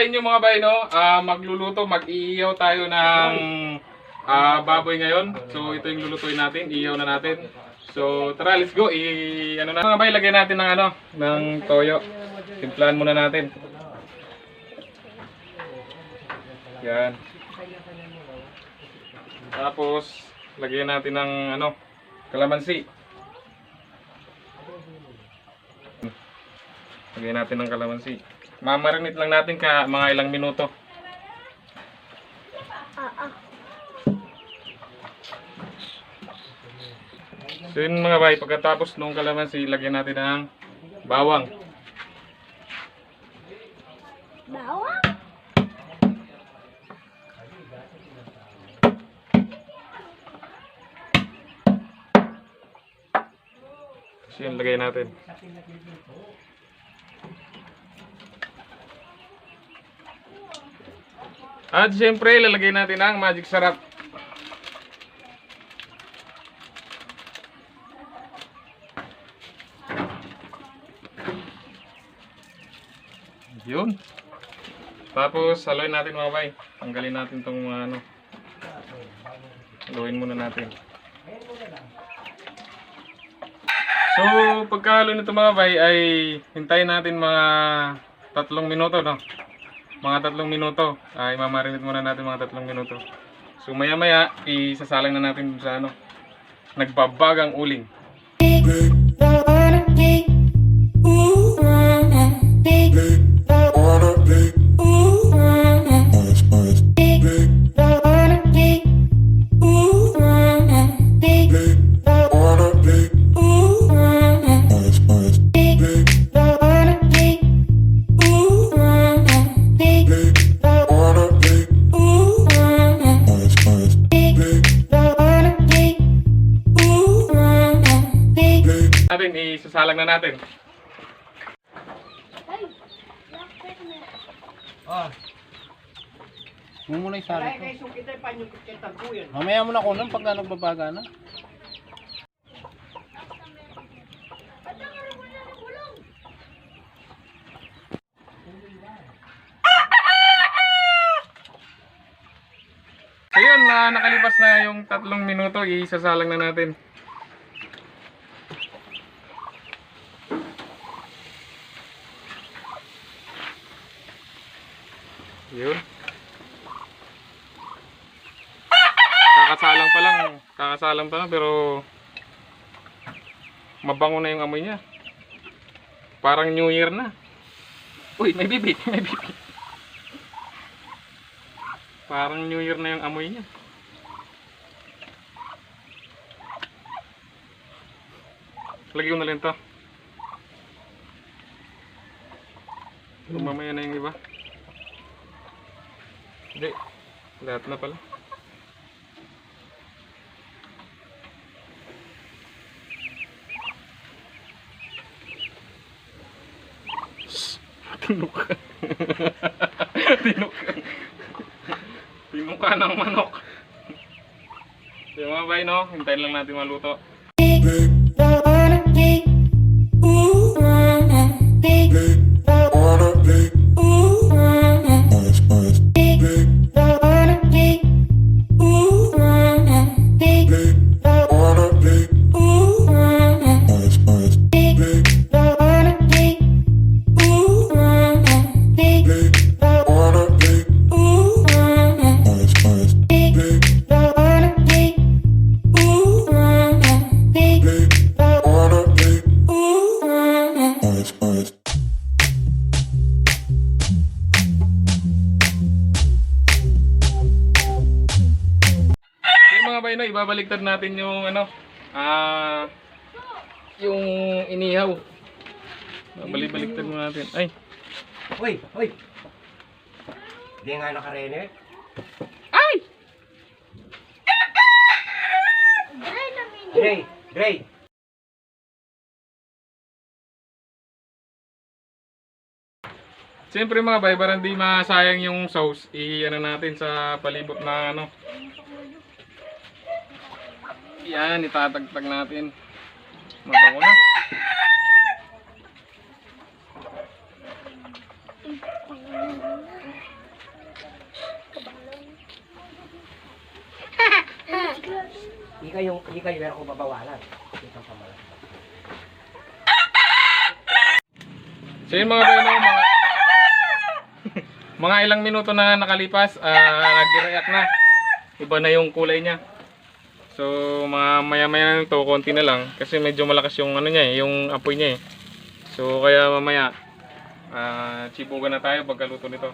inyo mga bay, no? Magluluto, mag-iiyaw tayo ng baboy ngayon. So ito yung lulutuin natin, iiyaw na natin. So tara, let's go. Ano na mga bay, lagyan natin ng ng toyo. Timplahan muna natin. Yan. Tapos lagyan natin ng kalamansi. Lagyan natin ng kalamansi. Mamarinate lang natin mga ilang minuto. So yun mga bay, pagkatapos nung kalamansi, lagyan natin ng bawang. Bawang? So yun, lagay natin. At siyempre, lalagay natin ang magic sarap. Yun. Tapos, haluin natin mga bay. Tanggalin natin itong mga haluin muna natin. So, pagkahalo nito mga bay ay hintayin natin mga 3 minuto, no? Mga 3 minuto. Ay mamarinate muna natin mga 3 minuto. So, maya-maya isasalang na natin sa nagbabagang uling. Isasalang na natin. Mo muna isali ko. Mamaya mo na kunan pagka nagbabaga na. So yun, nakalipas na yung 3 minuto, isasalang na natin. Yun. Kakasalang pa lang pero mabango na yung amoy niya. Parang New Year na. Uy, may bibit. Parang New Year na yung amoy niya. Lagyan ko na rin to. Mamaya na yung iba. Hindi, lahat na pala. Tinuka. Tinuka ng manok. Yung mga bay, no? Hintayin lang natin maluto. Ibabaliktad natin yung yung inihaw. Baliktad mo natin. Ay. Hoy. Hindi nga nakarene. Ay! Gray. Siyempre mga bay, para hindi masayang yung sauce, natin sa palibot na Yan, itatagtag natin. Mabango na. Hindi kayo meron kong babawalan. Ito pa malaki. So yun mga bay, no, mga ilang minuto na nakalipas, nag-react na. Iba na yung kulay niya. So mga maya-maya na ito, konti na lang kasi medyo malakas yung ano niya, yung apoy niya eh. So kaya mamaya chipugan na tayo pagkaluto nito.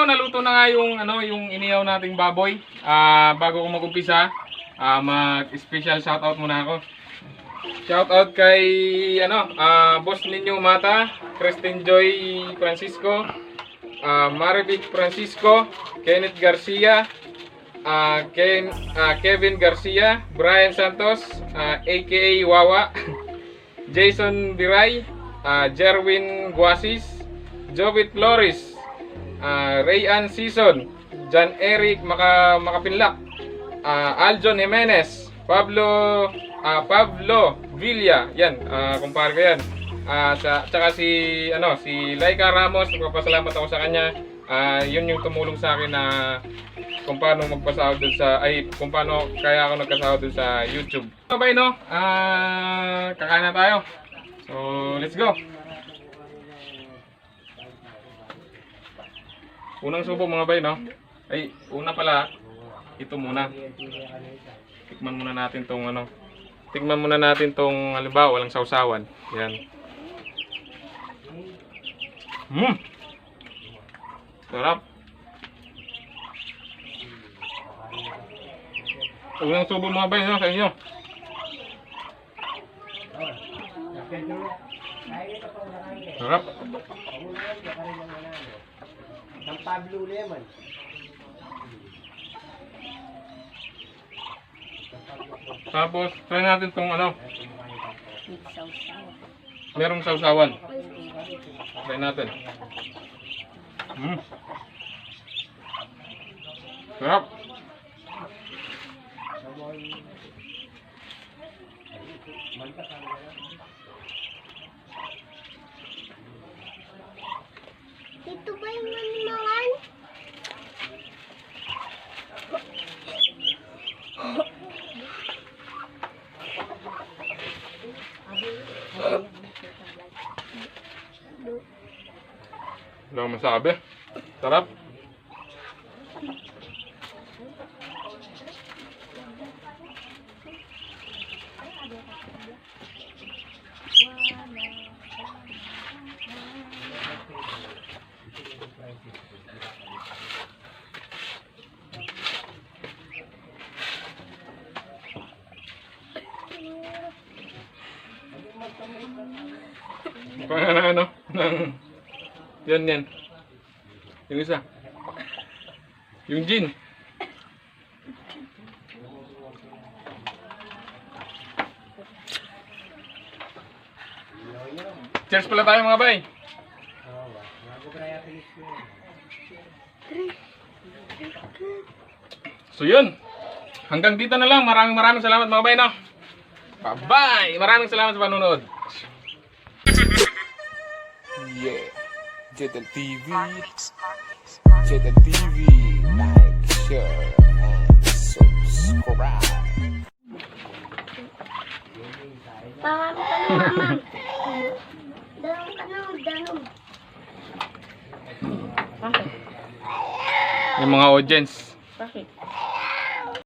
Naluto na nga yung yung inihaw nating baboy. Bago ko mag-umpisa, mag-special shoutout muna ako. Shoutout kay boss ninyo Mata, Kristen Joy Francisco, Marivic Francisco, Kenneth Garcia, Kevin Garcia, Brian Santos, aka Wawa, Jason Biray, Jerwin Guasis, Jovit Flores, Rayan Season, John Eric Makapinlak, Aljon Jimenez, Pablo Villa, yan, kumpare ko yan. Tsaka si Laika Ramos, nagpapasalamat ako sa kanya. Yun yung tumulong sa akin na kung paano magpasahod dun kung paano kaya ako nagkasahod dun sa YouTube. Sabay no, kakain na tayo. So, let's go. Unang subo mga bay, no? Ay, una pala, ito muna. Tikman muna natin tong Tikman muna natin tong halimbawa, walang sausawan. Yan. Sarap. Unang subo mga bay, no? Sa inyo. Sarap. Ang Pablo Lemon. Tapos, try natin tong merong sausawan. Try natin. Sarap. Ito ba yung manimangan? Wala akong masabi. Sarap. Parang yan. Yung isa. Yung gin. Cheers pala tayo mga bay. So yun. Hanggang dito na lang. Maraming salamat mga bay, no? Bye-bye! Maraming salamat sa panonood. Yeah. JdaleTV. JdaleTV. Like, share, and subscribe. Tawag ka na, mama. Danog ka na, danog. Yung mga audience. Bakit?